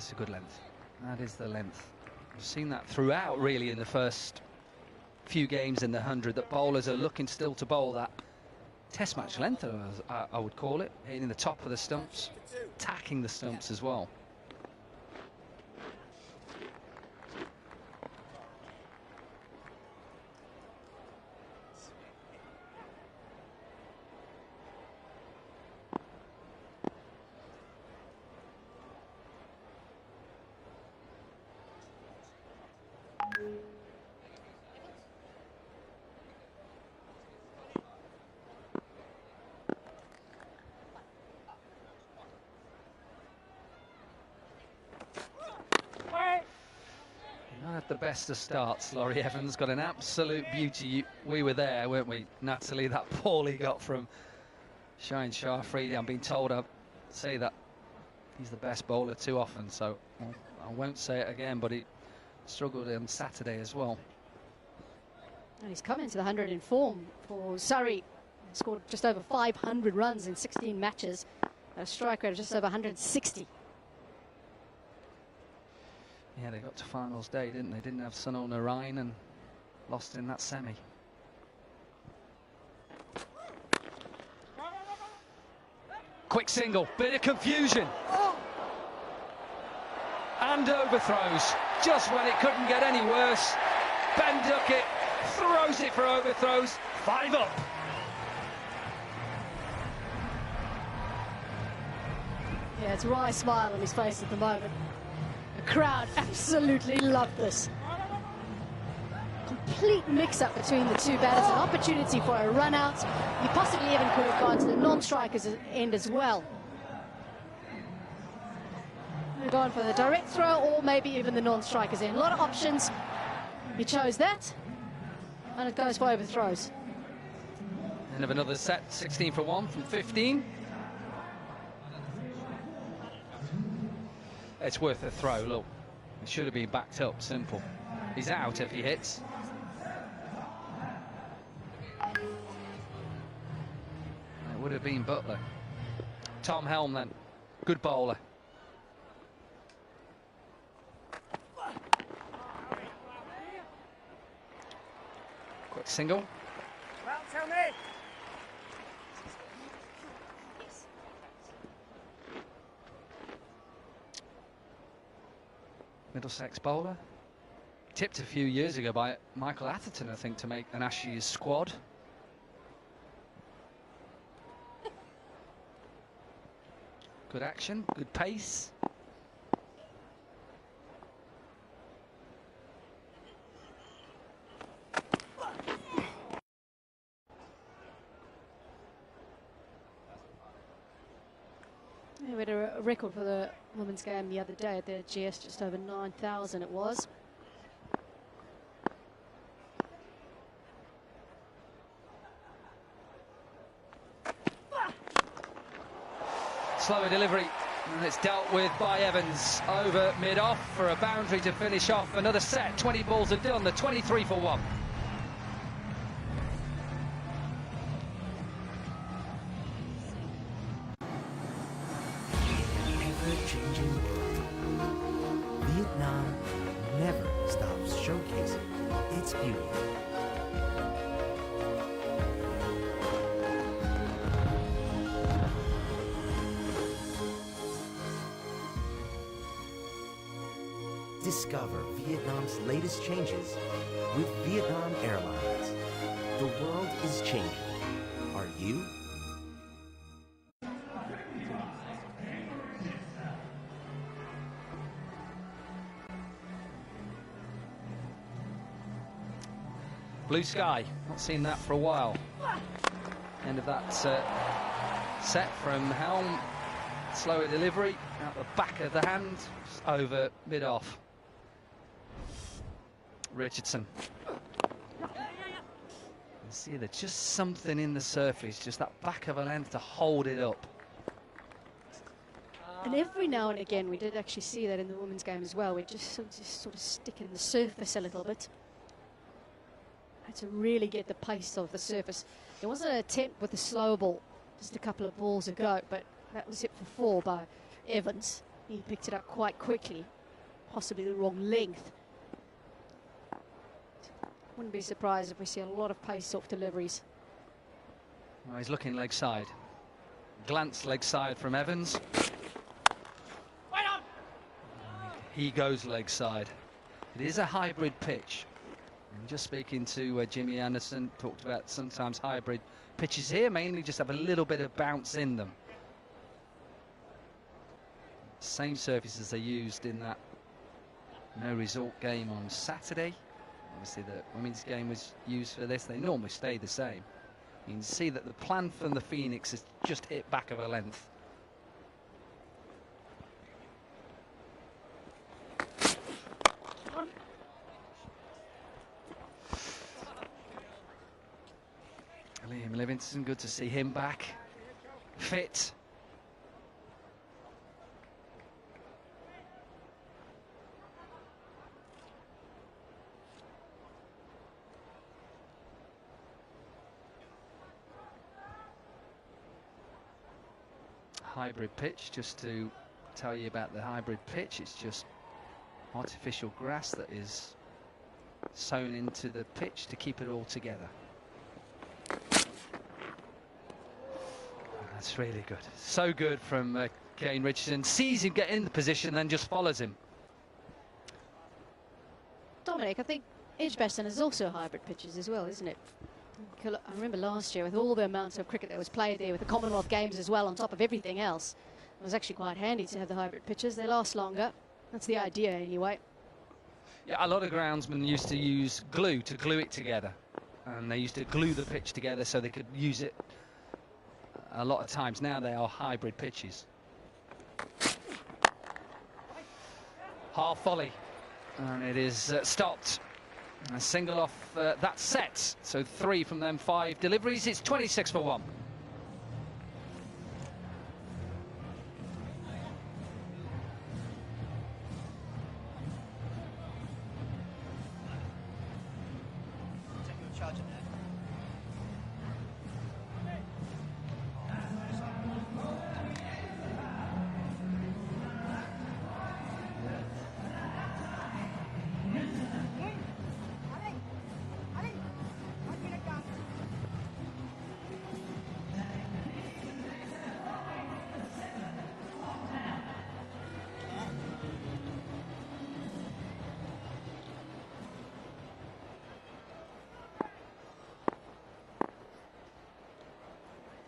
That's a good length. That is the length. We've seen that throughout, really, in the first few games in the 100, that bowlers are looking still to bowl that test match length, I would call it, hitting the top of the stumps, attacking the stumps as well. Not at the best of starts. Laurie Evans got an absolute beauty. We were there, weren't we, Natalie? That ball he got from Shaheen Shah Afridi. I'm being told I say that he's the best bowler too often, so I won't say it again, but he struggled on Saturday as well. And he's come into the 100 in form for Surrey. Scored just over 500 runs in 16 matches. A strike rate of just over 160. Yeah, they got to finals day, didn't they? Didn't have Sunil Narine and lost in that semi. Quick single, bit of confusion. And overthrows, just when it couldn't get any worse. Ben Duckett throws it for overthrows, 5 up. Yeah, it's a wry smile on his face at the moment. The crowd absolutely loved this. Complete mix-up between the two batters, an opportunity for a run-out. You possibly even could have gone to the non-strikers end as well. They've gone for the direct throw or maybe even the non-strikers end. A lot of options. He chose that, and it goes for overthrows. End of another set, 16 for 1 from 15. It's worth a throw, look. It should have been backed up, simple. He's out if he hits. It would have been Buttler. Tom Helm then, good bowler. Quick single. Well, tell me. Middlesex bowler. Tipped a few years ago by Michael Atherton, I think, to make an Ashes squad. Good action, good pace. Yeah, we had a record for the women's game the other day at the GS, just over 9,000 it was. Slower delivery, and it's dealt with by Evans over mid-off for a boundary to finish off another set. 20 balls are done, the 23 for 1. Ever-changing world. Vietnam never stops showcasing its beauty. Discover Vietnam's latest changes with Vietnam Airlines. The world is changing. Are you? Blue sky, not seen that for a while. End of that set from Helm. Slower delivery, out the back of the hand, over mid-off. Richardson. You see there's just something in the surface, just that back of a length to hold it up. And every now and again, we did actually see that in the women's game as well. We just sort of stick in the surface a little bit. Had to really get the pace of the surface. There was an attempt with the slow ball just a couple of balls ago, but that was hit for 4 by Evans. He picked it up quite quickly, possibly the wrong length. Wouldn't be surprised if we see a lot of pace-off deliveries. Well, he's looking leg side. Glance leg side from Evans. He goes leg side. It is a hybrid pitch. I'm just speaking to Jimmy Anderson, talked about sometimes hybrid pitches here mainly just have a little bit of bounce in them. Same surfaces they used in that no result game on Saturday. Obviously the women's game was used for this. They normally stay the same. You can see that the plan from the Phoenix is just hit back of a length. Liam Livingston, good to see him back, fit. Hybrid pitch, just to tell you about the hybrid pitch, it's just artificial grass that is sewn into the pitch to keep it all together. That's really good. So good from Kane Richardson. Sees him get in the position, then just follows him. Dominic, I think Edgbaston is also hybrid pitches as well, isn't it? I remember last year with all the amounts of cricket that was played there, with the Commonwealth Games as well on top of everything else. It was actually quite handy to have the hybrid pitches. They last longer. That's the idea anyway. Yeah, a lot of groundsmen used to use glue to glue it together. And they used to glue the pitch together so they could use it a lot of times. Now they are hybrid pitches. Half volley. And it is stopped. A single off that set. So 3 from them 5 deliveries. It's 26 for 1.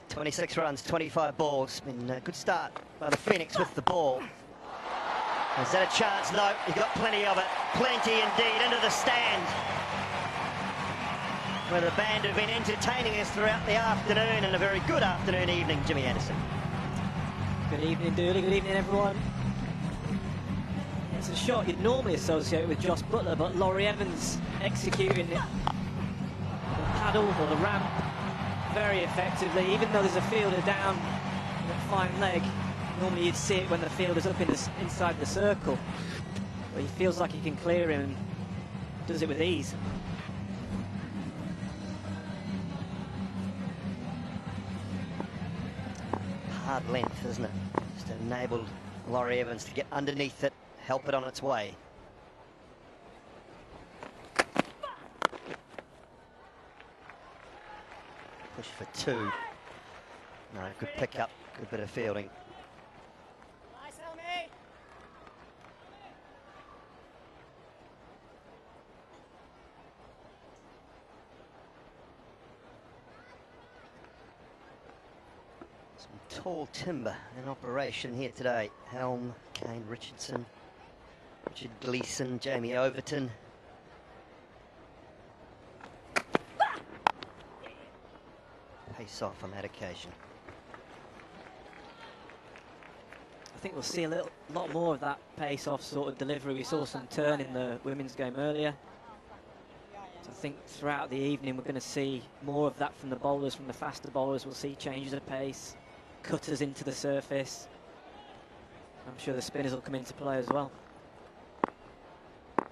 .26 runs, 25 balls. Been a good start by the Phoenix with the ball. Is that a chance? No, he got plenty of it. Plenty indeed, into the stand. Where the band have been entertaining us throughout the afternoon, and a very good afternoon evening, Jimmy Anderson. Good evening, Dooley. Good evening, everyone. It's a shot you'd normally associate with Josh Butler, but Laurie Evans executing it. The paddle or the ramp very effectively, even though there's a fielder down in that fine leg. Normally you'd see it when the fielder's up in inside the circle, but he feels like he can clear him and does it with ease. Hard length, isn't it? Just enabled Laurie Evans to get underneath it, help it on its way. Push for 2. No, good pick up, good bit of fielding. Some tall timber in operation here today. Helm, Kane Richardson, Richard Gleeson, Jamie Overton. Pace off on that occasion. I think we'll see a lot more of that pace-off sort of delivery. We saw some turn in the women's game earlier. So I think throughout the evening we're going to see more of that from the bowlers, from the faster bowlers. We'll see changes of pace, cutters into the surface. I'm sure the spinners will come into play as well. Yeah,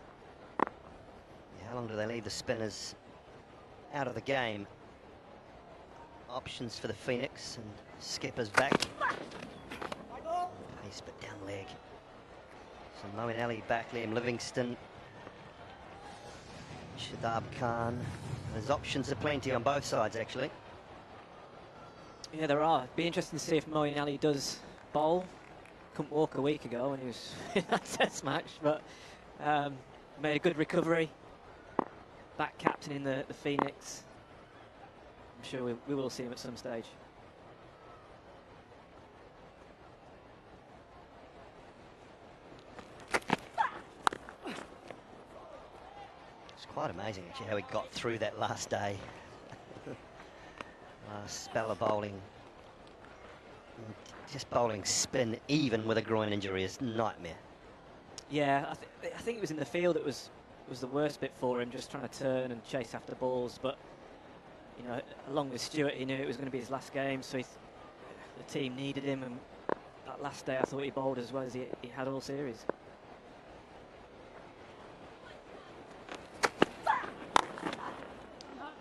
how long do they leave the spinners out of the game? Options for the Phoenix, and Skipper's back. Pace but down leg. So Moeen Ali back, Liam Livingston, Shadab Khan. There's options aplenty on both sides, actually. Yeah, there are. Be interesting to see if Moeen Ali does bowl. Couldn't walk a week ago when he was in that test match, but made a good recovery. Back captain in the Phoenix. I'm sure we will see him at some stage. It's quite amazing actually how he got through that last day. Last spell of bowling. Just bowling spin even with a groin injury is nightmare. Yeah, I think it was in the field it was the worst bit for him, just trying to turn and chase after balls. But you know, along with Stewart, he knew it was going to be his last game, so the team needed him. And that last day, I thought he bowled as well as he had all series.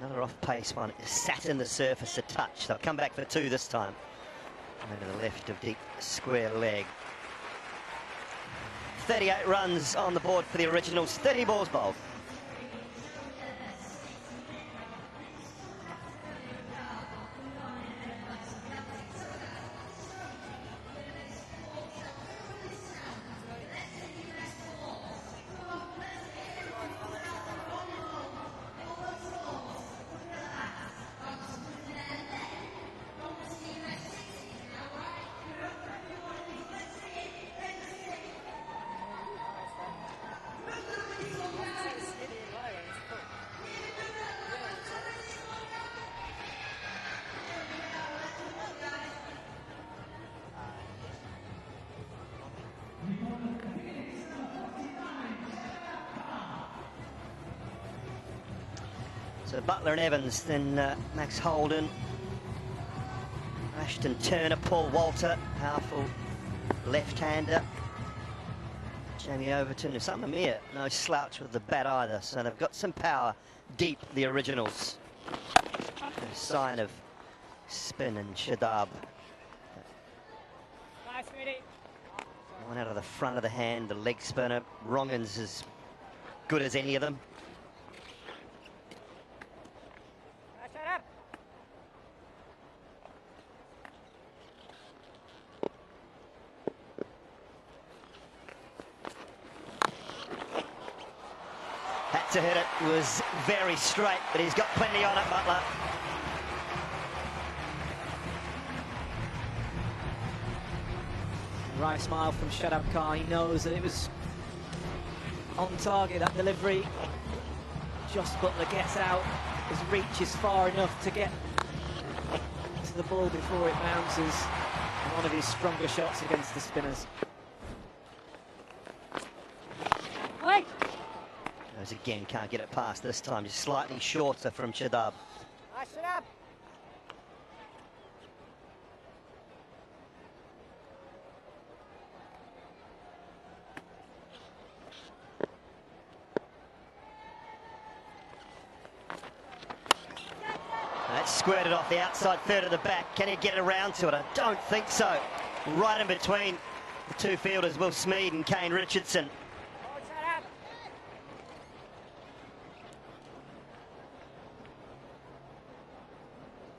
Another off-pace one. It sat in the surface a touch. They'll come back for two this time. Over the left of deep square leg. 38 runs on the board for the Originals. 30 balls bowled. So Butler and Evans, then Max Holden, Ashton Turner, Paul Walter, powerful left-hander. Jamie Overton, Usama Mir, no slouch with the bat either, so they've got some power deep, the Originals. A sign of spin and Shadab. Nice, sweetie. One out of the front of the hand, the leg spinner. Rongin's as good as any of them. Shut up. Had to hit it, was very straight, but he's got plenty on it, Butler. Right smile from Shadab Khan. He knows that it was on target, that delivery. Just Butler gets out. His reach is far enough to get to the ball before it bounces. One of his stronger shots against the spinners. Wait. Goes again, can't get it past this time. Just slightly shorter from Shadab. Shut up. That's squirted off the outside third of the back. Can he get around to it? I don't think so. Right in between the two fielders, Will Smeed and Kane Richardson. Oh, shut up.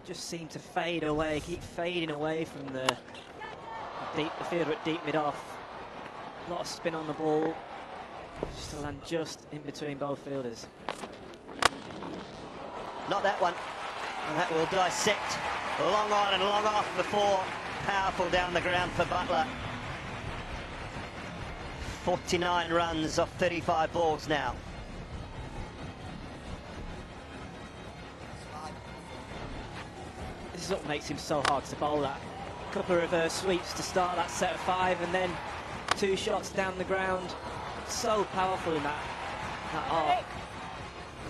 Just seemed to fade away, keep fading away from the fielder at deep mid-off. A lot of spin on the ball. Just to land just in between both fielders. Not that one. And that will dissect long on and long off before. Powerful down the ground for Butler. 49 runs off 35 balls now. This is what makes him so hard to bowl at. A couple of reverse sweeps to start that set of 5 and then 2 shots down the ground. So powerful in that arc.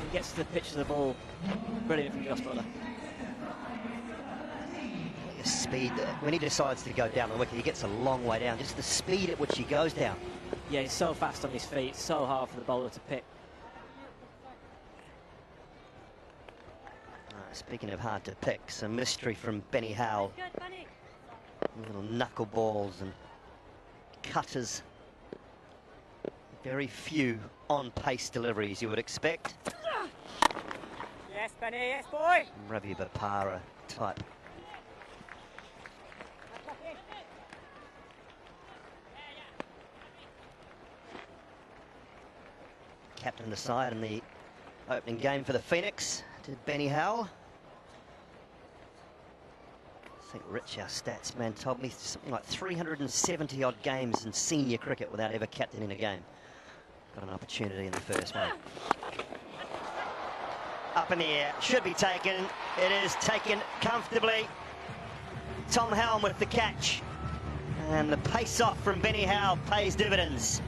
He gets to the pitch of the ball. Brilliant from Jos Buttler. The speed, when he decides to go down the wicket, he gets a long way down. Just the speed at which he goes down. Yeah, he's so fast on his feet, so hard for the bowler to pick. Speaking of hard to pick, some mystery from Benny Howell. Good, Bunny. Little knuckleballs and cutters. Very few on-pace deliveries you would expect. Yes, Benny, yes, boy. Ravi Bopara type. Captain the side in the opening game for the Phoenix did Benny Howell. I think Rich, our stats man, told me something like 370 odd games in senior cricket without ever captaining a game. Got an opportunity in the first one. Up in the air, should be taken. It is taken comfortably. Tom Helm with the catch. And the pace off from Benny Howell pays dividends.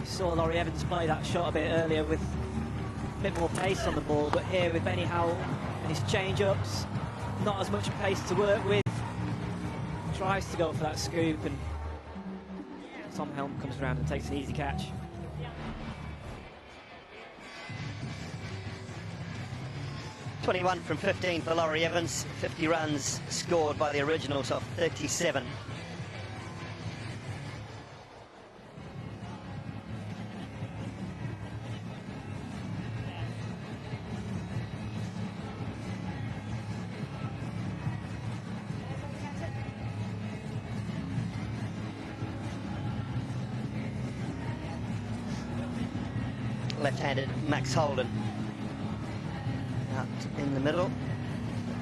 Saw Laurie Evans play that shot a bit earlier with a bit more pace on the ball, but here with Benny Howell and his change-ups, not as much pace to work with. Tries to go for that scoop, and Tom Helm comes around and takes an easy catch. .21 from 15 for Laurie Evans. 50 runs scored by the originals off 37. Left-handed Max Holden out in the middle.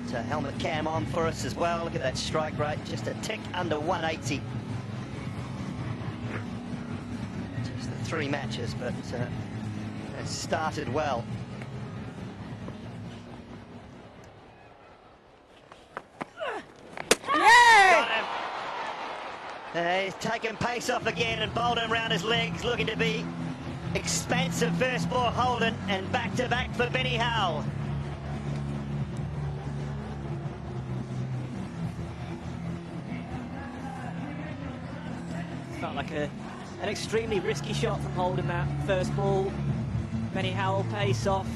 Helmet cam on for us as well. Look at that strike rate, just a tick under 180. Just the 3 matches, but it started well. Got him. He's taken pace off again and bowled him around his legs, looking to be expansive first for Holden, and back-to-back for Benny Howell. Felt like an extremely risky shot from Holden, that first ball. Benny Howell pace off.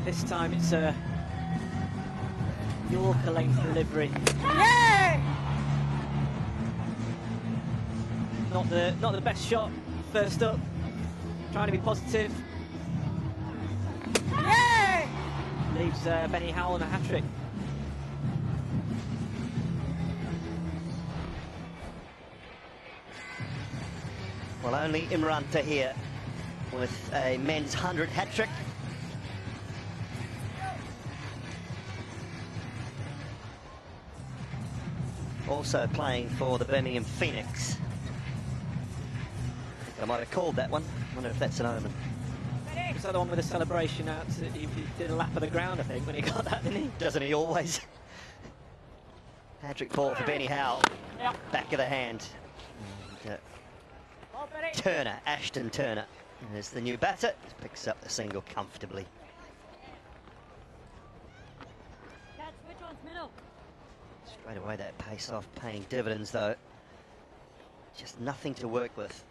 This time it's a Yorker length delivery. Yay! Not the best shot first up. Trying to be positive. Yay! Leaves Benny Howell in a hat-trick. Well, only Imran Tahir with a men's 100 hat-trick. Also playing for the Birmingham Phoenix. I might have called that one. I wonder if that's an omen. Was that the one with the celebration out? He did a lap of the ground, I think, when he got that, didn't he? Doesn't he always? Hat-trick ball for Benny Howell. Yep. Back of the hand. And, Ball, Benny. Turner, Ashton Turner, is the new batter. Picks up the single comfortably. Catch, which one's middle? Straight away that pace off paying dividends though. Just nothing to work with.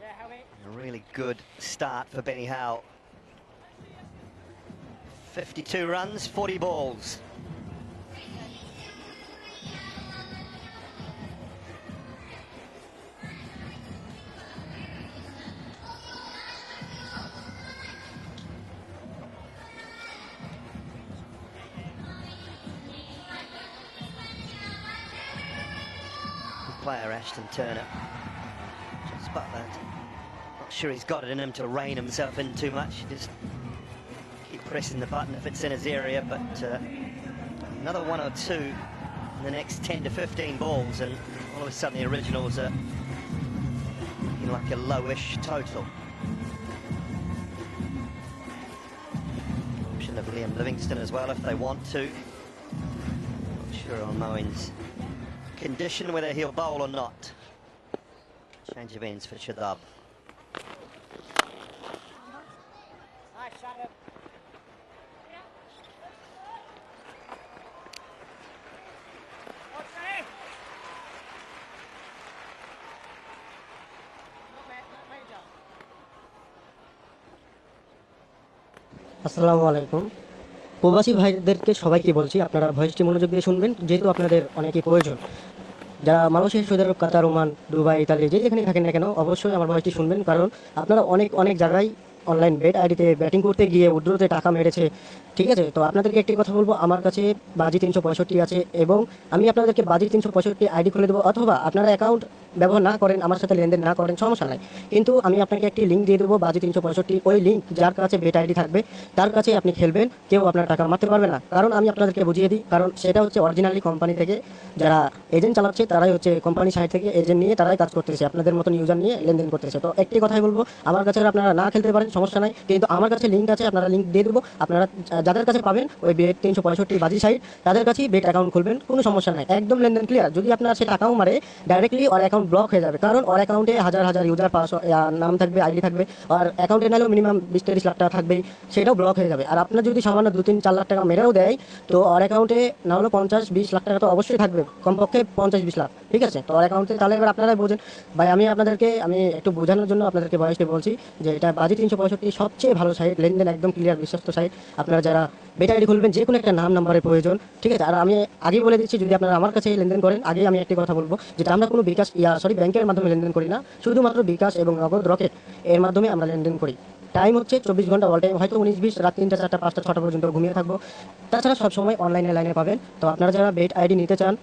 Yeah, Howie. A really good start for Benny Howell. 52 runs, 40 balls. Good player, Ashton Turner. Just spot that. Not sure he's got it in him to rein himself in too much. Just keep pressing the button if it's in his area, but another 1 or 2 in the next 10 to 15 balls, and all of a sudden the originals are looking like a lowish total. Option of Liam Livingston as well if they want to. Not sure on Moen's condition whether he'll bowl or not. Change of ends for Shadab. Nice shot up. আসসালামু আলাইকুম। প্রবাসী ভাইদেরকে সবাইকে বলছি, আপনারা ভয়েসটি মনোযোগ দিয়ে শুনবেন, যেহেতু আপনাদের অনেকই প্রয়োজন। যারা মালয়েশিয়া, সৌদি আরব, কাতার, ওমান, দুবাই, ইতালি যে যেখানে থাকেন না কেন, অবশ্যই আমার ভয়েসটি শুনবেন, কারণ আপনারা অনেক অনেক জায়গায় অনলাইন বেট আইডিতে ব্যাটিং করতে গিয়ে উইথড্রতে টাকা মেরেছে। ঠিক আছে, তো আপনাদেরকে একটি কথা বলবো, আমার কাছে বাজি 365 আছে এবং আমি আপনাদেরকে বাজি 365 আইডি খুলে দেবো, অথবা আপনারা অ্যাকাউন্ট ব্যবহার না করেন, আমার সাথে লেনদেন না করেন, সমস্যা নাই, কিন্তু আমি আপনাকে একটি লিঙ্ক দিয়ে দেবো বাজি 365। ওই লিঙ্ক যার কাছে বেট আইডি থাকবে তার কাছে আপনি খেলবেন, কেউ আপনার টাকা মারতে পারবে না। কারণ আমি আপনাদেরকে বুঝিয়ে দিই, কারণ সেটা হচ্ছে অরিজিনালি কোম্পানি থেকে যারা এজেন্ট চালাচ্ছে, তারাই হচ্ছে কোম্পানি সাইড থেকে এজেন্ট নিয়ে তারাই কাজ করতেছে, আপনাদের মতন ইউজার নিয়ে লেনদেন করতেছে। তো একটি কথাই বলবো, আমার কাছে আপনারা না খেলতে পারেন, সমস্যা নাই, কিন্তু আমার কাছে লিঙ্ক আছে, আপনারা লিঙ্ক দিয়ে দেবো। আপনারা যাদের কাছে পাবেন ওই বেট 365 বাজি সাইট, তাদের কাছেই বেট অ্যাকাউন্ট খুলবেন, কোনো সমস্যা নাই, একদম লেনদেন ক্লিয়ার। যদি আপনার সে টাকাও মারে, ডাইরেক্টলি ওর অ্যাকাউন্ট ব্লক হয়ে যাবে, কারণ ওর অ্যাকাউন্টে হাজার হাজার ইউজার নাম থাকবে, আইডি থাকবে, আর অ্যাকাউন্টে নাহলেও মিনিমাম 20-30 লাখ টাকা থাকবেই, সেটাও ব্লক হয়ে যাবে। আর আপনার যদি সামান্য 2-3-4 লাখ টাকা মেরেও দেয়, তো ওর অ্যাকাউন্টে না হলো 50-20 লাখ টাকা তো অবশ্যই থাকবে, কমপক্ষে 50-20 লাখ, ঠিক আছে। তো ওর অ্যাকাউন্টে তাহলে এবার আপনারাই বোঝেন। ভাই আমি একটু বোঝানোর জন্য আপনাদেরকে ভয়েসটি বলছি যে এটা বাজি 365 সবচেয়ে ভালো সাইট, লেনদেন একদম ক্লিয়ার, বিশ্বস্ত সাইট। আপনারা যারা বেট আইডি খুলবেন, যে কোনো একটা নাম্বারের প্রয়োজন, ঠিক আছে। আর আমি আগে বলে দিচ্ছি, যদি আপনারা আমার কাছে লেনদেন করেন, আগে আমি একটি কথা বলবো, যেটা আমরা কোনো বিকাশ ব্যাংকের মাধ্যমে লেনদেন করি না, শুধুমাত্র বিকাশ এবং নগদ রকেট এর মাধ্যমে আমরা লেনদেন করি। টাইম হচ্ছে 24 ঘন্টা অল টাইম, হয়তো 19-20 রাত 3টা 4টা 5টা 6টা পর্যন্ত ঘুমিয়ে থাকবো, তাছাড়া সবসময় অনলাইনে লাইনে পাবেন। তো আপনারা যারা বেট আইডি নিতে চান,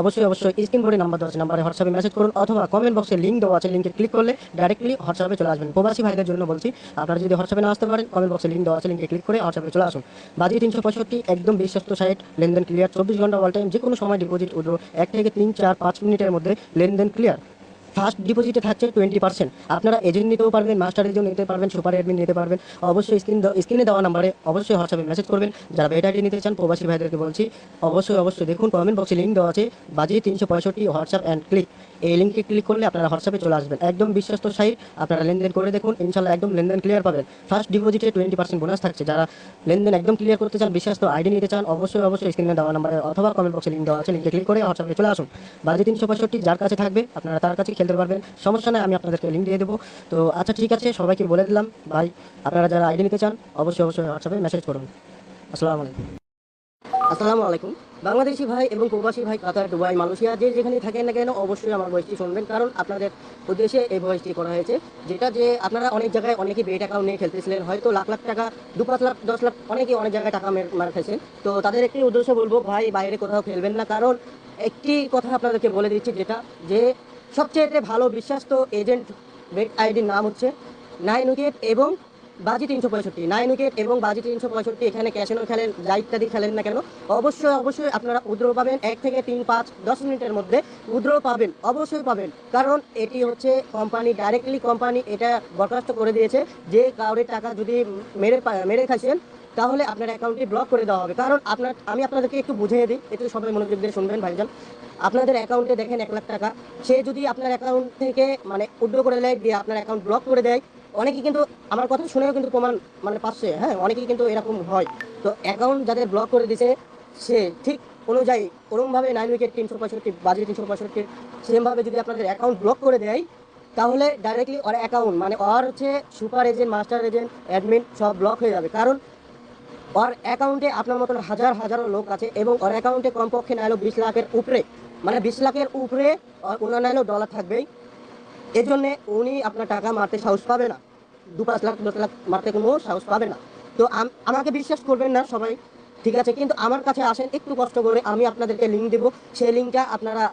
অবশ্যই স্ক্রিন বোর্ডে নাম্বার দেওয়া আছে, নাম্বারে হোয়াটসঅ্যাপে মেসেজ করুন, অথবা কমেন্ট বক্সে লিঙ্ক দেওয়া আছে, লিঙ্কে ক্লিক করলে ডাইরেক্টলি হোয়াটসঅ্যাপে চলে আসবেন। প্রবাসী ভাইদের জন্য বলছি, আপনারা যদি হোয়াটসঅ্যাপে না আসতে পারেন, কমেন্ট বক্সে লিঙ্ক দেওয়া আছে, লিঙ্কে ক্লিক করে হোয়াটসঅ্যাপে চলে আসুন। বাজি 365 একদম বিশ্বস্ত সাইট, লেনদেন ক্লিয়ার, 24 ঘন্টা অল টাইম, যে কোনো সময় ডিপোজিট উইথড্র 1 থেকে 3-4-5 মিনিটের মধ্যে লেনদেন ক্লিয়ার। ফার্স্ট ডিপোজিটে থাকছে 20%। আপনারা এজেন্ট নিতেও পারবেন, মাস্টার এজেন্ট নিতে পারবেন, সুপার অ্যাডমিন নিতে পারবেন। অবশ্যই স্ক্রিনে দেওয়া নাম্বারে অবশ্যই হোয়াটসঅ্যাপে মেসেজ করবেন। যারা বেট আইডি নিতে চান, প্রবাসী ভাইদেরকে বলছি, অবশ্যই দেখুন কমেন্ট বক্সে লিঙ্ক দেওয়া আছে, বাজি 365 হোয়াটসঅ্যাপ অ্যান্ড ক্লিক। এই লিঙ্কে ক্লিক করলে আপনারা হোয়াটসঅ্যাপে চলে আসবেন। একদম বিশ্বস্ত সাইট, আপনারা লেনদেন করে দেখুন, ইনশাল্লাহ একদম লেনদেন ক্লিয়ার পাবেন। ফার্স্ট ডিপোজিটে 20% বোনাস থাকছে। যারা লেনদেন একদম ক্লিয়ার করতে চান, বিশ্বস্ত আইডি নিতে চান, অবশ্যই স্ক্রিনে দেওয়া নাম্বারে অথবা কমেন্ট বক্সে লিঙ্ক দেওয়া আছে, লিঙ্কে ক্লিক করে হোয়াটসঅ্যাপে চলে আসুন। বাজি 365 যার কাছে থাকবে আপনারা তার কাছে খেলতে পারবেন, সমস্যা নাই, আমি আপনাদেরকে লিঙ্ক দিয়ে দেবো। তো আচ্ছা ঠিক আছে, সবাইকে বলে দিলাম। ভাই আপনারা যারা আইডি নিতে চান, অবশ্যই হোয়াটসঅ্যাপে মেসেজ করুন। আসসালামু আলাইকুম। আসসালামু আলাইকুম। বাংলাদেশি ভাই এবং প্রবাসী ভাই, কাতার, দুবাই, মালয়েশিয়া যে যেখানে থাকেন না কেন, অবশ্যই আমার ভয়েসটি শুনবেন, কারণ আপনাদের উদ্দেশ্যে এই ভয়েসটি করা হয়েছে। যেটা যে আপনারা অনেক জায়গায় অনেকেই বেট অ্যাকাউন্ট নিয়ে খেলতেছিলেন, হয়তো লাখ লাখ টাকা, 2-5 লাখ 10 লাখ, অনেকেই অনেক জায়গায় টাকা মার খেয়েছেন। তো তাদের একটি উদ্দেশ্য বলবো, ভাই বাইরে কোথাও খেলবেন না, কারণ একটি কথা আপনাদেরকে বলে দিচ্ছি, যেটা যে সবচেয়ে ভালো বিশ্বস্ত এজেন্ট বেট আইডির নাম হচ্ছে 9 উইকেট এবং বাজি 365। 9 উইকেট এবং বাজি 365, এখানে ক্যাসিনো খেলেন, যা ইত্যাদি খেলেন না কেন, অবশ্যই আপনারা উইথড্র পাবেন 1 থেকে 3-5-10 মিনিটের মধ্যে উইথড্র পাবেন, অবশ্যই পাবেন। কারণ এটি হচ্ছে কোম্পানি, ডাইরেক্টলি কোম্পানি এটা বরখাস্ত করে দিয়েছে যে কাউরের টাকা যদি মেরে খাইছেন, তাহলে আপনার অ্যাকাউন্টটি ব্লক করে দেওয়া হবে। কারণ আমি আপনাদেরকে একটু বুঝিয়ে দিই, একটু সবাই মনোযোগ দিয়ে শুনবেন ভাইজান। আপনাদের অ্যাকাউন্টে দেখেন 1 লাখ টাকা, সে যদি আপনার অ্যাকাউন্ট থেকে উইথড্র করে দেয়, দিয়ে আপনার অ্যাকাউন্ট ব্লক করে দেয়, অনেকেই কিন্তু আমার কথা শুনেও কিন্তু প্রমাণ পাচ্ছে, হ্যাঁ, অনেকেই কিন্তু এরকম হয়। তো অ্যাকাউন্ট যাদের ব্লক করে দিছে, সে ঠিক অনুযায়ী ওরকমভাবে 9 উইকেট 365 বাজি 365 সেমভাবে যদি আপনাদের অ্যাকাউন্ট ব্লক করে দেয়, তাহলে ডাইরেক্টলি ওর অ্যাকাউন্ট ওর হচ্ছে super agent, master agent, admin সব ব্লক হয়ে যাবে। কারণ ওর অ্যাকাউন্টে আপনার মতন হাজারো লোক আছে এবং ওর অ্যাকাউন্টে কমপক্ষে না হলেও 20 লাখের উপরে, 20 লাখের উপরে ওনার না হলেও ডলার থাকবেই। এর জন্যে উনি আপনার টাকা মারতে সাহস পাবে না, 2-5 লাখ 10 লাখ মারতে কোনো সাহস পাবে না। তো আমাকে বিশ্বাস করবেন না সবাই, ঠিক আছে, কিন্তু আমার কাছে আসেন একটু কষ্ট করে, আমি আপনাদেরকে লিঙ্ক দেবো। সেই লিঙ্কটা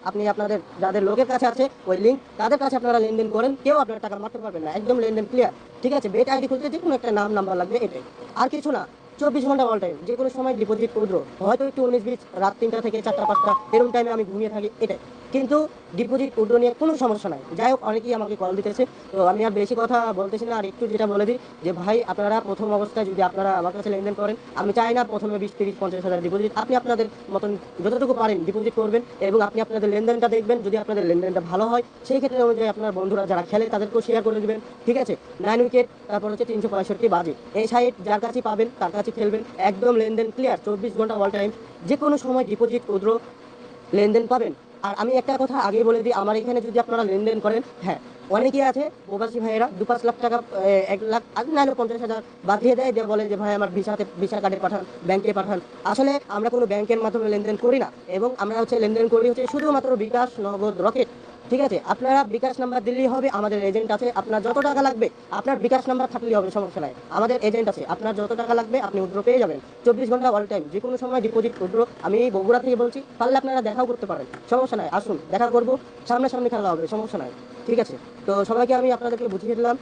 আপনি আপনাদের যাদের লোকের কাছে আছে ওই লিঙ্ক, তাদের কাছে আপনারা লেনদেন করেন, কেউ আপনার টাকা মারতে পারবেন না, একদম লেনদেন ক্লিয়ার, ঠিক আছে। বেট আইডি খুলতে যে কোনো একটা নাম্বার লাগবে, এটাই, আর কিছু না। 24 ঘন্টা অল টাইম, যে কোনো সময় ডিপোজিট উইথড্র, হয়তো একটু 19-20 রাত 3টা থেকে 4টা 5টা এরকম টাইমে আমি ঘুমিয়ে থাকি, এটাই, কিন্তু ডিপোজিট উইথড্র নিয়ে কোনো সমস্যা নাই। যাই হোক, অনেকেই আমাকে কল দিতেছে, তো আমি আর বেশি কথা বলতেছি না। আর একটু যেটা বলে দিই যে ভাই, আপনারা প্রথম অবস্থায় যদি আপনারা আমার কাছে লেনদেন করেন, আমি চাই না প্রথমে 20-30-50 হাজার ডিপোজিট, আপনি আপনাদের মতন যতটুকু পারেন ডিপোজিট করবেন এবং আপনি আপনাদের লেনদেনটা দেখবেন। যদি আপনাদের লেনদেনটা ভালো হয়, সেই ক্ষেত্রে অনুযায়ী আপনার বন্ধুরা যারা খেলে তাদেরকেও শেয়ার করে দেবেন, ঠিক আছে। 9 উইকেট, তারপর হচ্ছে 365 বাজি, এই সাইট যার কাছে পাবেন তার কাছে খেলবেন, একদম লেনদেন ক্লিয়ার, 24 ঘন্টা অল টাইম, যে কোনো সময় ডিপোজিট উইথড্র লেনদেন পাবেন। আর আমি একটা কথা আগে বলে দিই, আমার এখানে যদি আপনারা লেনদেন করেন, হ্যাঁ, অনেকেই আছে প্রবাসী ভাইয়েরা 2-5 লাখ টাকা 1 লাখ আর না হলে 50,000 বাঁধিয়ে দেয়, দিয়ে বলে যে ভাই আমার ভিসা কার্ডে পাঠান, ব্যাংকে পাঠান। আসলে আমরা কোনো ব্যাংকের মাধ্যমে লেনদেন করি না, এবং আমরা হচ্ছে লেনদেন করি হচ্ছে শুধুমাত্র বিকাশ, নগদ, রকেট। ঠিক আছে, আপনারা বিকাশ নাম্বার দিলেই হবে, আমাদের এজেন্ট আছে। আপনার যত টাকা লাগবে, আপনার বিকাশ নাম্বার থাকলেই হবে, সমস্যা নাই, আমাদের এজেন্ট আছে। আপনার যত টাকা লাগবে আপনি উইথড্র পেয়ে যাবেন 24 ঘন্টা অল টাইম, যে কোনো সময় ডিপোজিট উইথড্র। আমি বগুড়া থেকে বলছি, পারলে আপনারা দেখাও করতে পারেন, সমস্যা নাই, আসুন দেখা করবো, সামনাসামনি খেলা হবে, সমস্যা নাই। ঠিক আছে, তো সবাইকে আমি আপনাদেরকে বুঝিয়ে দিলাম।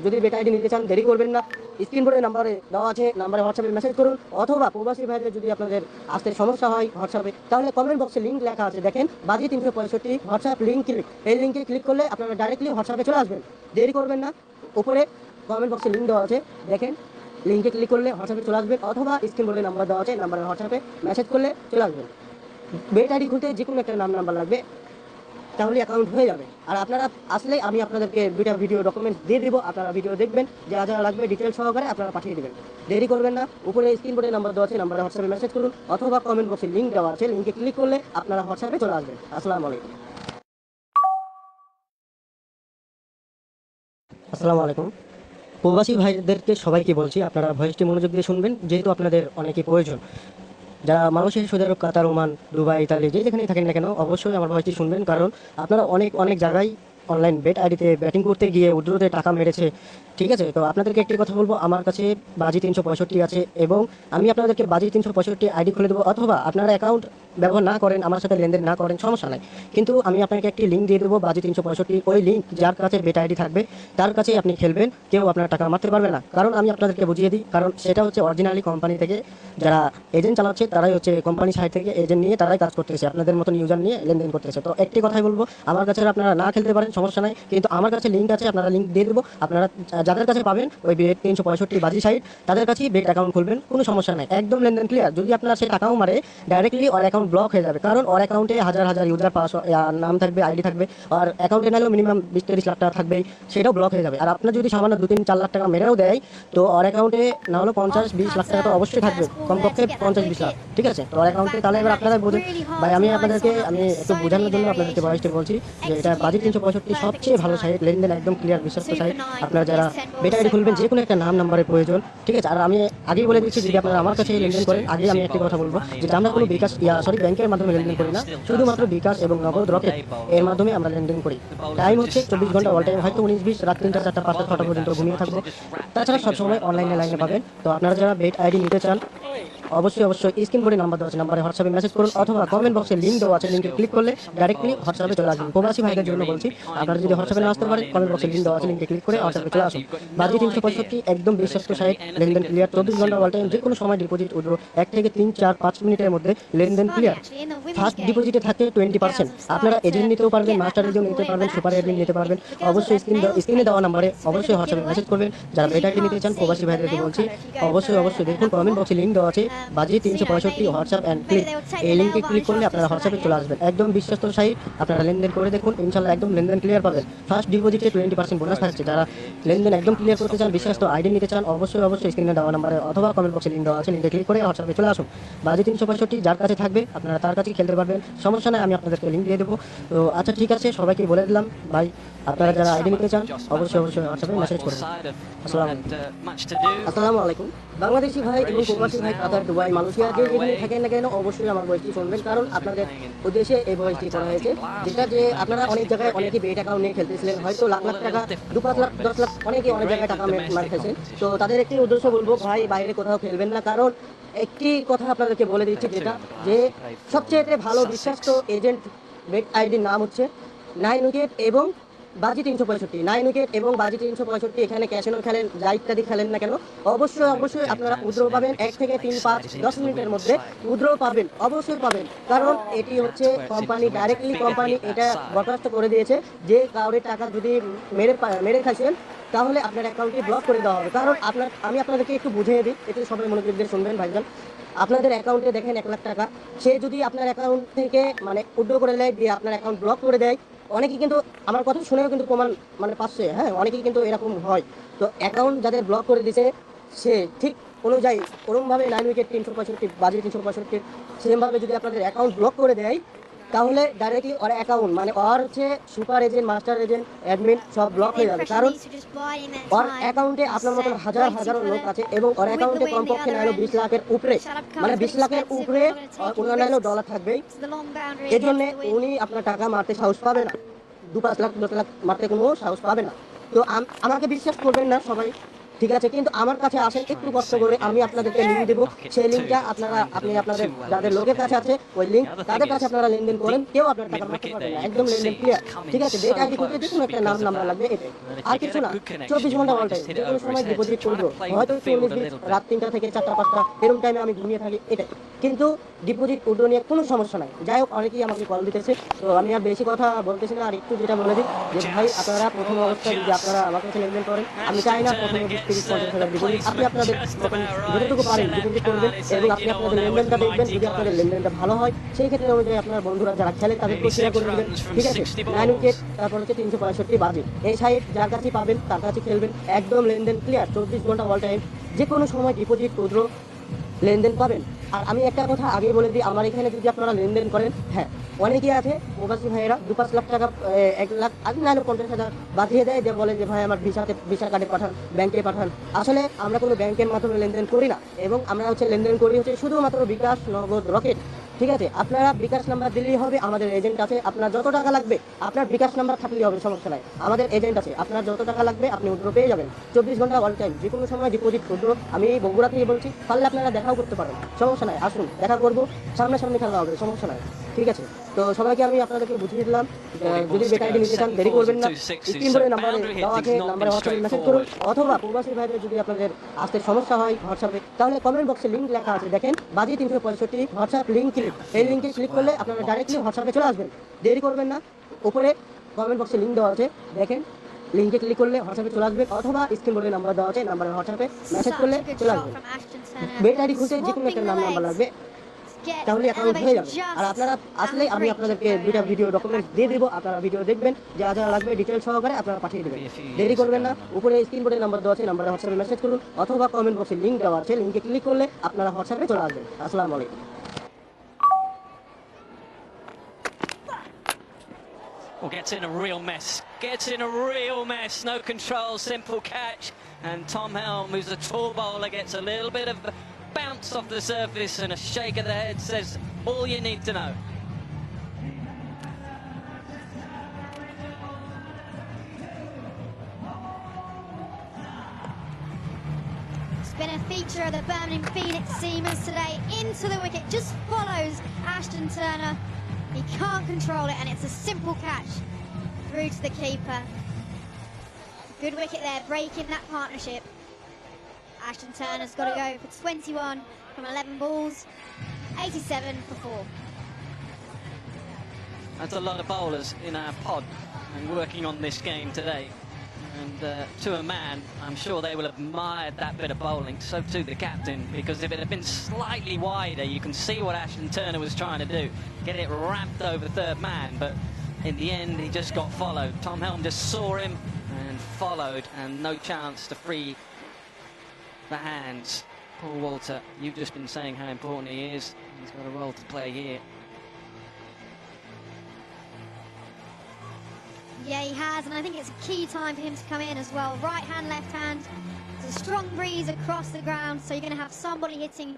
যদি বেটা আইডি নিতে চান দেরি করবেন না, স্ক্রিন বোর্ডে নাম্বারে দেওয়া আছে, নাম্বারে হোয়াটসঅ্যাপে মেসেজ করুন, অথবা প্রবাসী ভাইদের যদি আপনাদের আসতে সমস্যা হয় হোয়াটসঅ্যাপে, তাহলে কমেন্ট বক্সে লিঙ্ক লেখা আছে, দেখেন বাজি 365 হোয়াটসঅ্যাপ লিঙ্ক ক্লিক, এই লিঙ্কে ক্লিক করলে আপনারা ডাইরেক্টলি হোয়াটসঅ্যাপে চলে আসবেন, দেরি করবেন না। উপরে কমেন্ট বক্সে লিঙ্ক দেওয়া আছে, দেখেন লিঙ্কে ক্লিক করলে হোয়াটসঅ্যাপে চলে আসবেন, অথবা স্ক্রিন বোর্ডে নাম্বার দেওয়া আছে, নাম্বারে হোয়াটসঅ্যাপে মেসেজ করলে চলে আসবেন। বেট আইডি খুলতে যে কোনো একটা নাম্বার লাগবে, তাহলে অ্যাকাউন্ট হয়ে যাবে। আর আপনারা আসলে আমি আপনাদেরকে 2টা ভিডিও ডকুমেন্টস দিয়ে দিব, আপনারা ভিডিও দেখবেন, যা যা লাগবে ডিটেল সহকারে আপনারা পাঠিয়ে দেবেন, দেরি করবেন না। উপরে স্ক্রিন বোর্ডে নাম্বার দেওয়া আছে, নাম্বারে হোয়াটসঅ্যাপে মেসেজ করুন, অথবা কমেন্ট বক্সে লিঙ্ক দেওয়া আছে, লিঙ্কে ক্লিক করলে আপনারা হোয়াটসঅ্যাপে চলে আসবেন। আসসালামু আলাইকুম। আসসালামু আলাইকুম। প্রবাসী ভাইদেরকে সবাইকে বলছি, আপনারা ভয়েসটি মনোযোগ দিয়ে শুনবেন, যেহেতু আপনাদের অনেকই প্রয়োজন। যারা মালয়েশিয়া, সৌদি আরব, কাতার, ওমান, দুবাই, ইতালি যে যেখানে থাকেন না কেন, অবশ্যই আমার ভয়েসটি শুনবেন, কারণ আপনারা অনেক জায়গায় অনলাইন বেট আইডিতে ব্যাটিং করতে গিয়ে উইথড্রতে টাকা মেরেছে। ঠিক আছে, তো আপনাদেরকে একটি কথা বলবো, আমার কাছে বাজি 365 আছে, এবং আমি আপনাদেরকে বাজি 365 আইডি খুলে দেবো, অথবা আপনারা অ্যাকাউন্ট ব্যবহার না করেন, আমার সাথে লেনদেন না করেন, সমস্যা নাই, কিন্তু আমি আপনাকে একটি লিঙ্ক দিয়ে দেবো বাজি 365। ওই লিঙ্ক যার কাছে বেট আইডি থাকবে তার কাছেই আপনি খেলবেন, কেউ আপনার টাকা মারতে পারবে না। কারণ আমি আপনাদেরকে বুঝিয়ে দিই, কারণ সেটা হচ্ছে অরিজিনালি কোম্পানি থেকে যারা এজেন্ট চালাচ্ছে, তারাই হচ্ছে কোম্পানি সাইড থেকে এজেন্ট নিয়ে তারাই কাজ করতেছে, আপনাদের মতন ইউজার নিয়ে লেনদেন করতেছে। তো একটি কথাই বলবো, আমার কাছে আপনারা না খেলতে পারেন, সমস্যা নাই, কিন্তু আমার কাছে লিঙ্ক আছে, আপনারা লিঙ্ক দিয়ে দেবো। আপনারা যাদের কাছে পাবেন ওই বেট 365 বাজি সাইট, তাদের কাছেই বেট অ্যাকাউন্ট খুলবেন, কোনো সমস্যা নাই, একদম লেনদেন ক্লিয়ার। যদি আপনার সেই টাকাও মারে, ডাইরেক্টলি ওর অ্যাকাউন্ট ব্লক হয়ে যাবে, কারণ ওর অ্যাকাউন্টে হাজার ইউজার নাম থাকবে, আইডি থাকবে, আর অ্যাকাউন্টে নাহলেও মিনিমাম 20-30 লাখ টাকা থাকবেই, সেটাও ব্লক হয়ে যাবে। আর আপনার যদি সামান্য 2-3-4 লাখ টাকা মেরেও দেয়, তো ওর অ্যাকাউন্টে না হলেও 50-20 লাখ টাকা তো অবশ্যই থাকবে, কমপক্ষে 50-20 লাখ। ঠিক আছে, তো ওর অ্যাকাউন্টে তাহলে এবার আপনারা বুঝুন ভাই, আমি একটু বোঝানোর জন্য আপনাদেরকে ভয়েসটি বলছি যে এটা বাজি 365 সবচেয়ে ভালো সাইট, লেনদেন একদম ক্লিয়ার, বিশ্বস্ত সাইট। আপনারা যারা বেট আইডি খুলবেন, যে কোনো একটা নাম্বারের প্রয়োজন। ঠিক আছে, আর আমি আগেই বলে দিচ্ছি, যদি আপনারা আমার কাছে লেনদেন করেন, আগে আমি একটি কথা বলবো, যেটা আমরা কোনো বিকাশ ব্যাংকের মাধ্যমে লেনদেন করি না, শুধুমাত্র বিকাশ এবং নগদ, রকেট এর মাধ্যমে আমরা লেনদেন করি। টাইম হচ্ছে 24 ঘন্টা অল টাইম, হয়তো 19-20, রাত 3টা, 4টা, 5টা, 6টা পর্যন্ত ঘুমিয়ে থাকবো। তাছাড়া সবসময় অনলাইনে লাইনে পাবেন। তো আপনারা যারা বেট আইডি নিতে চান, অবশ্যই স্ক্রিন বোর্ডে নাম্বার দেওয়া আছে, নাম্বারে হোয়াটসঅ্যাপে মেসেজ করুন, অথবা কমেন্ট বক্সে লিঙ্ক দেওয়া আছে, লিঙ্কে ক্লিক করলে ডাইরেক্টলি হোয়াটসঅ্যাপে চলে আসবেন। প্রবাসী ভাইদের জন্য বলছি, আপনারা যদি হোয়াটসঅ্যাপে না আসতে পারেন, কমেন্ট বক্সে লিঙ্ক দেওয়া আছে, লিঙ্কে ক্লিক করে হোয়াটসঅ্যাপে চলে আসুন। বাজি 365 একদম বিশ্বস্ত সাইট, লেনদেন ক্লিয়ার, 24 ঘন্টা অল টাইম, যে কোনো সময় ডিপোজিট উইথড্র 1 থেকে 3-4-5 মিনিটের মধ্যে লেনদেন ক্লিয়ার। ফার্স্ট ডিপোজিটে থাকে 20%। আপনারা এজেন্ট নিতেও পারবেন, মাস্টার এজেন্ট নিতে পারবেন, সুপার এজেন্ট নিতে পারবেন। অবশ্যই স্ক্রিনে দেওয়া নাম্বারে অবশ্যই হোয়াটসঅ্যাপে মেসেজ করবেন। যারা বেট আইডি নিতে চান, প্রবাসী ভাইদেরকে বলছি, অবশ্যই দেখুন কমেন্ট বক্সে লিঙ্ক দেওয়া আছে, বাজি 365 হোয়াটসঅ্যাপ অ্যান্ড ক্লিক, এই লিঙ্কে ক্লিক করলে আপনারা হোয়াটসঅ্যাপে চলে আসবেন। একদম বিশ্বস্ত সাইট, আপনারা লেনদেন করে দেখুন, ইনশাল্লাহ একদম লেনদেন ক্লিয়ার পাবেন। ফার্স্ট ডিপোজিটে 20% বোনাস থাকছে। যারা লেনদেন একদম ক্লিয়ার করতে চান, বিশ্বস্ত আইডি নিতে চান, অবশ্যই স্ক্রিনে দেওয়া নাম্বারে অথবা কমেন্ট বক্সে লিঙ্ক দেওয়া আছে, লিঙ্কে ক্লিক করে হোয়াটসঅ্যাপে চলে আসুন। বাজি 365 যার কাছে থাকবে আপনারা তার কাছেই খেলতে পারবেন, সমস্যা নেই, আমি আপনাদেরকে লিঙ্ক দিয়ে দেবো। তো আচ্ছা ঠিক আছে, সবাইকে বলে দিলাম ভাই, আপনারা যারা আইডি নিতে চান অবশ্যই হোয়াটসঅ্যাপে মেসেজ করুন। আসসালামু আলাইকুম। বাংলাদেশি ভাই এবং প্রবাসী ভাই, কাতার, দুবাই, মালয়েশিয়া যে যেখানে থাকেন না কেন, অবশ্যই আমার ভয়েসটি শুনবেন, কারণ আপনাদের উদ্দেশ্যে এই ভয়েসটি করা হয়েছে। যেটা যে আপনারা অনেক জায়গায় অনেকে বেট অ্যাকাউন্ট নিয়ে খেলতেছিলেন, হয়তো লাখ টাকা, 2-5 লাখ, 10 লাখ, অনেকে অনেক জায়গায় টাকা মারতেছেন। তো তাদের একটি উদ্দেশ্য বলবো, ভাই বাইরে কোথাও খেলবেন না, কারণ একটি কথা আপনাদেরকে বলে দিচ্ছি, যেটা যে সবচেয়ে ভালো বিশ্বস্ত এজেন্ট বেট আইডির নাম হচ্ছে 9 উইকেট এবং বাজি 365। 9 উইকেট এবং বাজি 365, এখানে ক্যাসিনো খেলেন, যা ইত্যাদি খেলেন না কেন, অবশ্যই আপনারা উইথড্র পাবেন 1 থেকে 3-5-10 মিনিটের মধ্যে উইথড্র পাবেন, অবশ্যই পাবেন। কারণ এটি হচ্ছে কোম্পানি, ডাইরেক্টলি কোম্পানি এটা বরখাস্ত করে দিয়েছে যে কাউরে টাকা যদি মেরে খাইছেন, তাহলে আপনার অ্যাকাউন্টটি ব্লক করে দেওয়া হবে। কারণ আমি আপনাদেরকে একটু বুঝিয়ে দিই, একটু সবাই মনোযোগ দিয়ে শুনবেন ভাইজান। আপনাদের অ্যাকাউন্টে দেখেন 1 লাখ টাকা, সে যদি আপনার অ্যাকাউন্ট থেকে উইথড্র করে দেয়, দিয়ে আপনার অ্যাকাউন্ট ব্লক করে দেয়, অনেকেই কিন্তু আমার কথা শুনেও কিন্তু প্রমাণ পাচ্ছে, হ্যাঁ, অনেকেই কিন্তু এরকম হয়। তো অ্যাকাউন্ট যাদের ব্লক করে দিছে, সে ঠিক অনুযায়ী ওরমভাবে 9 উইকেট 365 বাজি 365 সেমভাবে যদি আপনাদের অ্যাকাউন্ট ব্লক করে দেয়, তাহলে ডাইরেক্টলি ওর অ্যাকাউন্ট মানে ওর হচ্ছে super agent, master agent, admin সব ব্লক হয়ে যাবে। কারণ ওর অ্যাকাউন্টে আপনার মতন হাজার হাজারো লোক আছে এবং ওর অ্যাকাউন্টে কমপক্ষে নাইলো 20 লাখের উপরে, মানে 20 লাখের উপরে ওনার নাইলো ডলার থাকবেই। এই জন্য উনি আপনার টাকা মারতে সাহস পাবে না, 2-5 লাখ 10 লাখ মারতে কোনো সাহস পাবে না। তো আমাকে বিশ্বাস করবেন না সবাই, ঠিক আছে, কিন্তু আমার কাছে আসেন একটু কষ্ট করে, আমি আপনাদেরকে লিঙ্ক দেবো। সেই লিঙ্কটা আপনি আপনাদের যাদের লোকের কাছে আছে ওই লিঙ্ক তাদের কাছে আপনারা লেনদেন করেন, কেউ আপনার টাকা মারতে পারবে না, একদম লেনদেন ক্লিয়ার, ঠিক আছে। বেট আইডি খুলতে যে কোনো একটা নাম নাম্বার লাগবে, এটাই আর কিছু না। 24 ঘন্টা অল টাইম যে কোনো সময় ডিপোজিট করবো, হয়তো 40 মিনিট রাত 3টা থেকে 4টা 5টা এরকম টাইমে আমি ঘুমিয়ে থাকি, এটাই, কিন্তু ডিপোজিট উইথড্র নিয়ে কোনো সমস্যা নাই। যাই হোক, অনেকেই আমাকে কল দিতেছে, তো আমি আর বেশি কথা বলতেছি না। আর একটু যেটা বলে দিই যে ভাই, আপনারা প্রথম অবস্থায় যদি আপনারা আমার কাছে লেনদেন করেন, আমি চাই না প্রথমে 20-30-50 হাজার ডিপোজিট, আপনি আপনাদের যতটুকু পারেন ডিপোজিট করবেন এবং আপনি আপনাদের লেনদেনটা দেখবেন। যদি আপনাদের লেনদেনটা ভালো হয়, সেই ক্ষেত্রে অনুযায়ী আপনার বন্ধুরা যারা খেলে তাদেরকেও শেয়ার করে দেবেন, ঠিক আছে। 9 উইকেট, তারপর হচ্ছে 365 বাজি, এই সাইড যার কাছে পাবেন তার কাছে খেলবেন, একদম লেনদেন ক্লিয়ার, 24 ঘন্টা অল টাইম, যে কোনো সময় ডিপোজিট উইথড্র লেনদেন পাবেন। আর আমি একটা কথা আগে বলে দিই, আমার এখানে যদি আপনারা লেনদেন করেন, হ্যাঁ অনেকেই আছে প্রবাসী ভাইয়েরা 2-5 লাখ টাকা 1 লাখ আগে নাহলে 50,000 বাঁধিয়ে দেয়, যে বলে যে ভাই আমার ভিসা কার্ডে পাঠান, ব্যাংকে পাঠান। আসলে আমরা কোনো ব্যাংকের মাধ্যমে লেনদেন করি না, এবং আমরা হচ্ছে লেনদেন করি হচ্ছে শুধুমাত্র বিকাশ, নগদ, রকেট, ঠিক আছে। আপনারা বিকাশ নাম্বার দিলেই হবে, আমাদের এজেন্ট আছে। আপনার যত টাকা লাগবে, আপনার বিকাশ নাম্বার থাকলেই হবে, সমস্যা নাই, আমাদের এজেন্ট আছে। আপনার যত টাকা লাগবে আপনি উইথড্র পেয়ে যাবেন, 24 ঘন্টা অল টাইম, যে কোনো সময় ডিপোজিট উইথড্র। আমি এই বগুড়া থেকে বলছি, পারলে আপনারা দেখাও করতে পারেন, সমস্যা নাই, আসুন দেখা করবো, সামনাসামনি খেলা হবে, সমস্যা নাই, ঠিক আছে। তো সবাইকে আমি আপনাদেরকে বুঝিয়ে দিলাম, যদি বেকার আইডি নিতে চান দেরি করবেন না, স্ক্রিন বোর্ডে নাম্বারে দেওয়া আছে, নাম্বারে হোয়াটসঅ্যাপে মেসেজ করুন, অথবা প্রবাসী ভাইদের যদি আপনাদের আসতে সমস্যা হয় হোয়াটসঅ্যাপে, তাহলে কমেন্ট বক্সে লিঙ্ক লেখা আছে, দেখেন বাজি 365 হোয়াটসঅ্যাপ লিঙ্ক ক্লিক, এই লিঙ্কে ক্লিক করলে আপনারা ডাইরেক্টলি হোয়াটসঅ্যাপে চলে আসবেন, দেরি করবেন না। উপরে কমেন্ট বক্সে লিঙ্ক দেওয়া আছে, দেখেন লিঙ্কে ক্লিক করলে হোয়াটসঅ্যাপে চলে আসবেন, অথবা স্ক্রিন বোর্ডে নাম্বার দেওয়া আছে, নাম্বারে হোয়াটসঅ্যাপে মেসেজ করলে চলে আসবেন। বেট আইডি খুলতে যে কোনো একটা নাম্বার লাগবে, তাহলে অ্যাকাউন্ট হয়ে যাবে। আর আপনারা আসলে আমি আপনাদেরকে 2টা ভিডিও ডকুমেন্টস দিয়ে দেবো, আপনারা ভিডিও দেখবেন, যা যা লাগবে ডিটেল সহকারে আপনারা পাঠিয়ে দেবেন, দেরি করবেন না। উপরে স্ক্রিন বোর্ডে নাম্বার দেওয়া আছে, নাম্বারে হোয়াটসঅ্যাপে মেসেজ করুন, অথবা কমেন্ট বক্সে লিঙ্ক দেওয়া আছে, লিঙ্কে ক্লিক করলে আপনারা হোয়াটসঅ্যাপে চলে আসবেন। আসসালামু আলাইকুম। Well, gets in a real mess. Gets in a real mess. No control, simple catch. And Tom Helm, who's a tall bowler, gets a little bit of bounce off the surface and a shake of the head says all you need to know. It's been a feature of the Birmingham Phoenix Seamers today. Into the wicket, just follows Ashton Turner. He can't control it, and it's a simple catch through to the keeper. Good wicket there, breaking that partnership. Ashton Turner's got to go for 21 from 11 balls, 87 for 4. That's a lot of bowlers in our pod and working on this game today. And to a man, I'm sure they will have admired that bit of bowling. So too the captain, because if it had been slightly wider, you can see what Ashton Turner was trying to do, get it ramped over third man. But in the end, he just got followed. Tom Helm just saw him and followed, and no chance to free the hands. Paul Walter, you've just been saying how important he is. He's got a role to play here. Yeah, he has, and I think it's a key time for him to come in as well. Right hand, left hand. It's a strong breeze across the ground, so you're going to have somebody hitting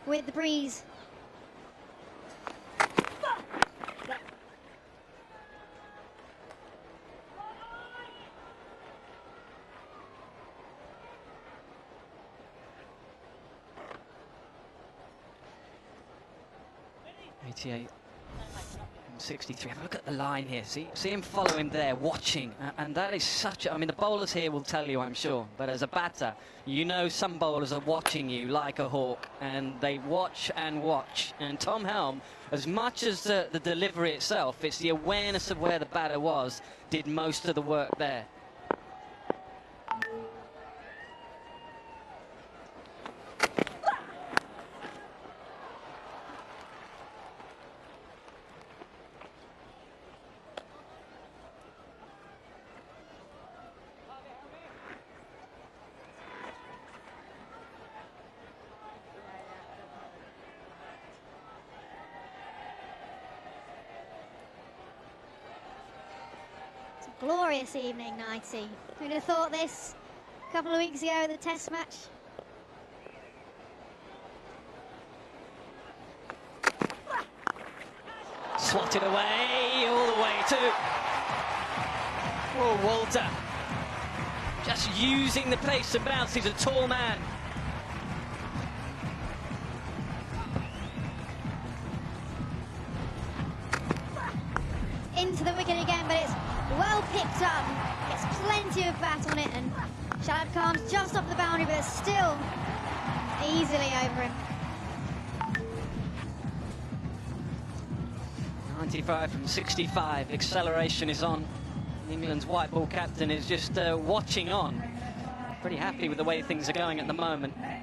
with the breeze. And 63. Have a look at the line here. See him follow him there, watching. And that is such a... I mean, the bowlers here will tell you, I'm sure. But as a batter, you know some bowlers are watching you like a hawk. And they watch and watch. And Tom Helm, as much as the delivery itself, it's the awareness of where the batter was, did most of the work there. Glorious evening, Nighty. Who'd have thought this a couple of weeks ago at the test match? Swatted away, all the way to... Oh, Walter. Just using the pace to bounce. He's a tall man. Into the wicket again, but it's well picked up. Gets plenty of bat on it, and Shahab Khan's just off the boundary, but it's still easily over him. 95 from 65. Acceleration is on. England's white ball captain is just watching on. Pretty happy with the way things are going at the moment.